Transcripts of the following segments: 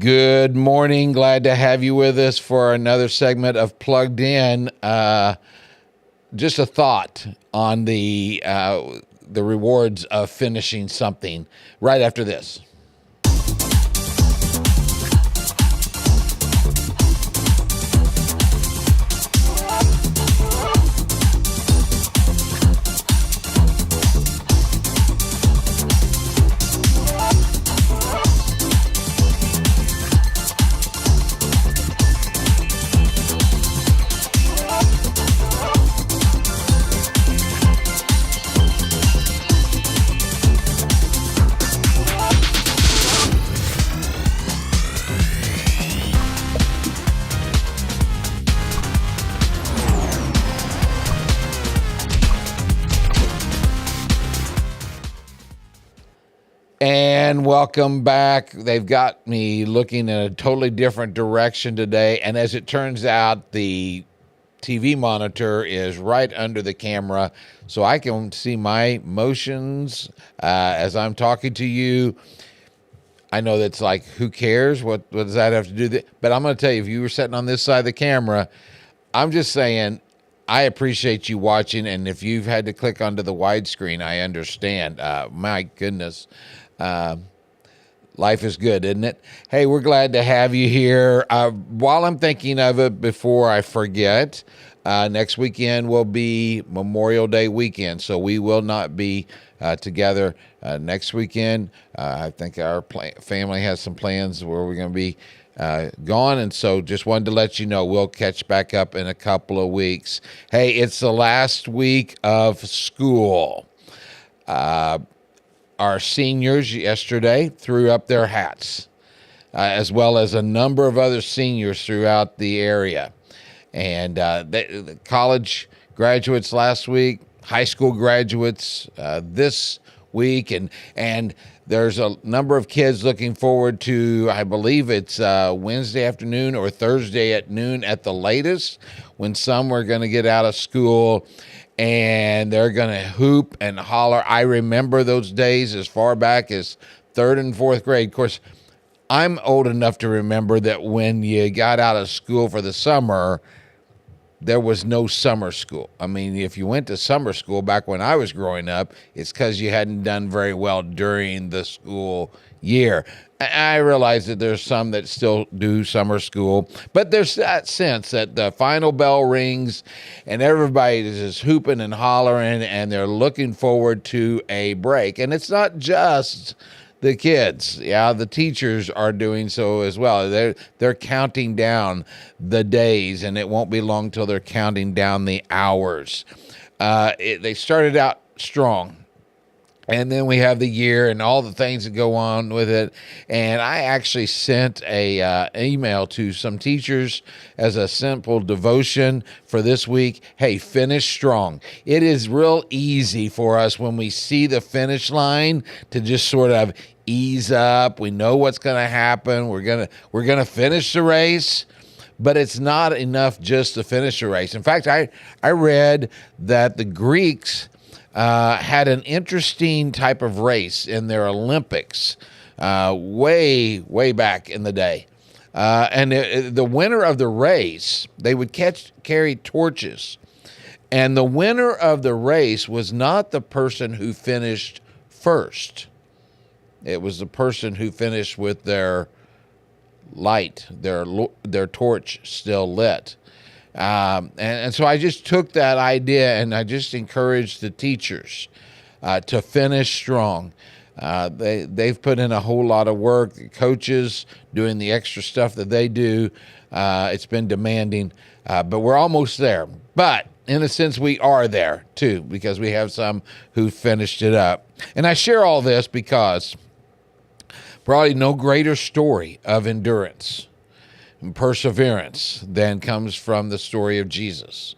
Good morning. Glad to have you with us for another segment of Plugged In. Just a thought on the rewards of finishing something right after this. And welcome back. They've got me looking in a totally different direction today. And as it turns out, the TV monitor is right under the camera, so I can see my motions as I'm talking to you. I know that's like, who cares? What does that have to do? But I'm going to tell you, if you were sitting on this side of the camera, I'm just saying, I appreciate you watching. And if you've had to click onto the widescreen, I understand. My goodness. Life is good, isn't it? Hey, we're glad to have you here. While I'm thinking of it, before I forget, next weekend will be Memorial Day weekend, so we will not be together next weekend. I think our family has some plans where we're going to be gone, and so just wanted to let you know we'll catch back up in a couple of weeks. Hey, it's the last week of school. Our seniors yesterday threw up their hats, as well as a number of other seniors throughout the area. And the college graduates last week, high school graduates this week, and there's a number of kids looking forward to, I believe it's Wednesday afternoon or Thursday at noon at the latest, when some are going to get out of school and they're going to hoop and holler. I remember those days as far back as third and fourth grade. Of course, I'm old enough to remember that when you got out of school for the summer, there was no summer school. I mean, if you went to summer school back when I was growing up, it's because you hadn't done very well during the school year. I realize that there's some that still do summer school, but there's that sense that the final bell rings and everybody is just hooping and hollering and they're looking forward to a break. And it's not just the kids. Yeah, the teachers are doing so as well. They're counting down the days, and it won't be long till they're counting down the hours. They started out strong. And then we have the year and all the things that go on with it. And I actually sent a email to some teachers as a simple devotion for this week. Hey, finish strong. It is real easy for us when we see the finish line to just sort of ease up. We know what's going to happen. We're gonna finish the race. But it's not enough just to finish the race. In fact, I read that the Greeks had an interesting type of race in their Olympics way back in the day. And the winner of the race, they would carry torches. And the winner of the race was not the person who finished first. It was the person who finished with their light, their torch still lit. And so I just took that idea and I just encouraged the teachers to finish strong. They've put in a whole lot of work. The coaches doing the extra stuff that they do. It's been demanding, but we're almost there. But in a sense, we are there too, because we have some who finished it up. And I share all this because probably no greater story of endurance and perseverance than comes from the story of Jesus.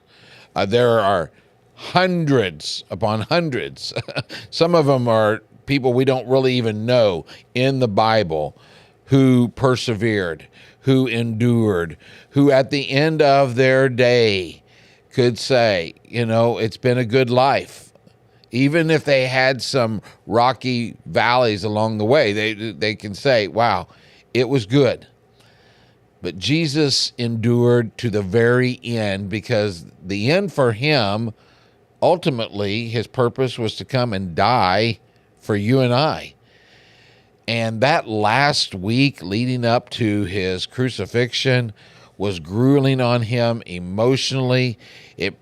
There are hundreds upon hundreds. Some of them are people we don't really even know in the Bible who persevered, who endured, who at the end of their day could say, you know, it's been a good life. Even if they had some rocky valleys along the way, they can say, wow, it was good. But Jesus endured to the very end, because the end for him, ultimately, his purpose was to come and die for you and I. And that last week leading up to his crucifixion was grueling on him emotionally. It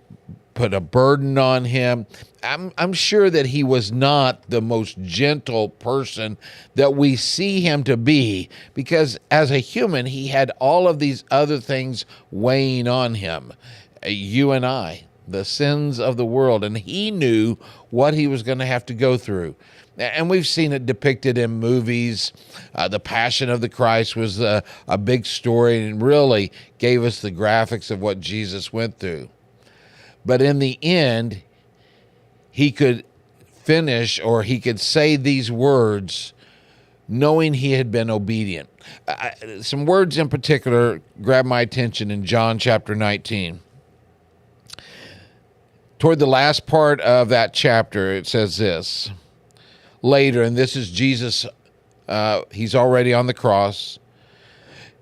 put a burden on him. I'm sure that he was not the most gentle person that we see him to be, because as a human, he had all of these other things weighing on him. You and I, the sins of the world, and he knew what he was going to have to go through. And we've seen it depicted in movies. The Passion of the Christ was a big story and really gave us the graphics of what Jesus went through. But in the end, he could finish, or he could say these words knowing he had been obedient. Some words in particular grab my attention in John chapter 19. Toward the last part of that chapter, it says this. Later, and this is Jesus, he's already on the cross,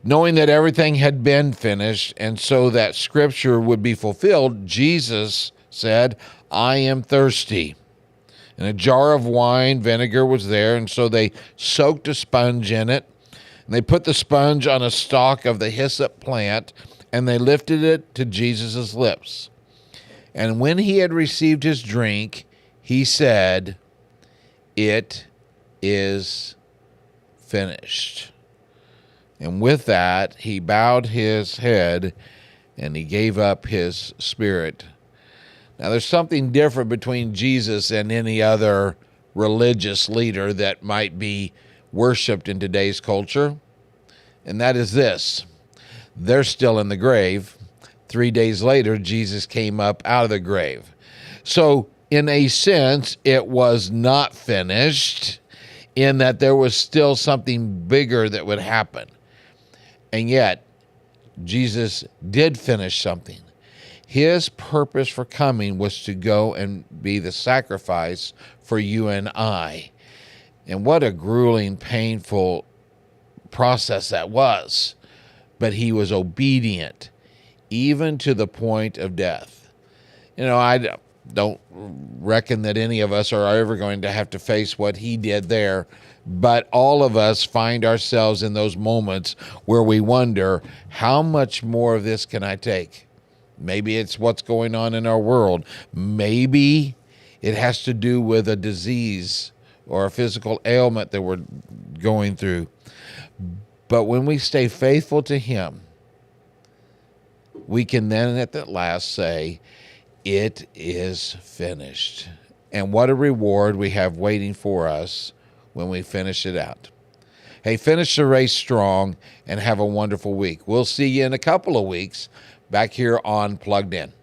knowing that everything had been finished, and so that scripture would be fulfilled, Jesus said, I am thirsty. And a jar of wine vinegar was there, and so they soaked a sponge in it, and they put the sponge on a stalk of the hyssop plant, and they lifted it to Jesus' lips. And when he had received his drink, he said, it is finished. And with that, he bowed his head and he gave up his spirit. Now, there's something different between Jesus and any other religious leader that might be worshiped in today's culture, and that is this. They're still in the grave. 3 days later, Jesus came up out of the grave. So, in a sense, it was not finished, in that there was still something bigger that would happen. And yet, Jesus did finish something. His purpose for coming was to go and be the sacrifice for you and I. And what a grueling, painful process that was. But he was obedient, even to the point of death. You know, I don't reckon that any of us are ever going to have to face what he did there, but all of us find ourselves in those moments where we wonder, how much more of this can I take? Maybe it's what's going on in our world. Maybe it has to do with a disease or a physical ailment that we're going through. But when we stay faithful to him, we can then at the last say, it is finished. And what a reward we have waiting for us when we finish it out. Hey, finish the race strong and have a wonderful week. We'll see you in a couple of weeks back here on Plugged In.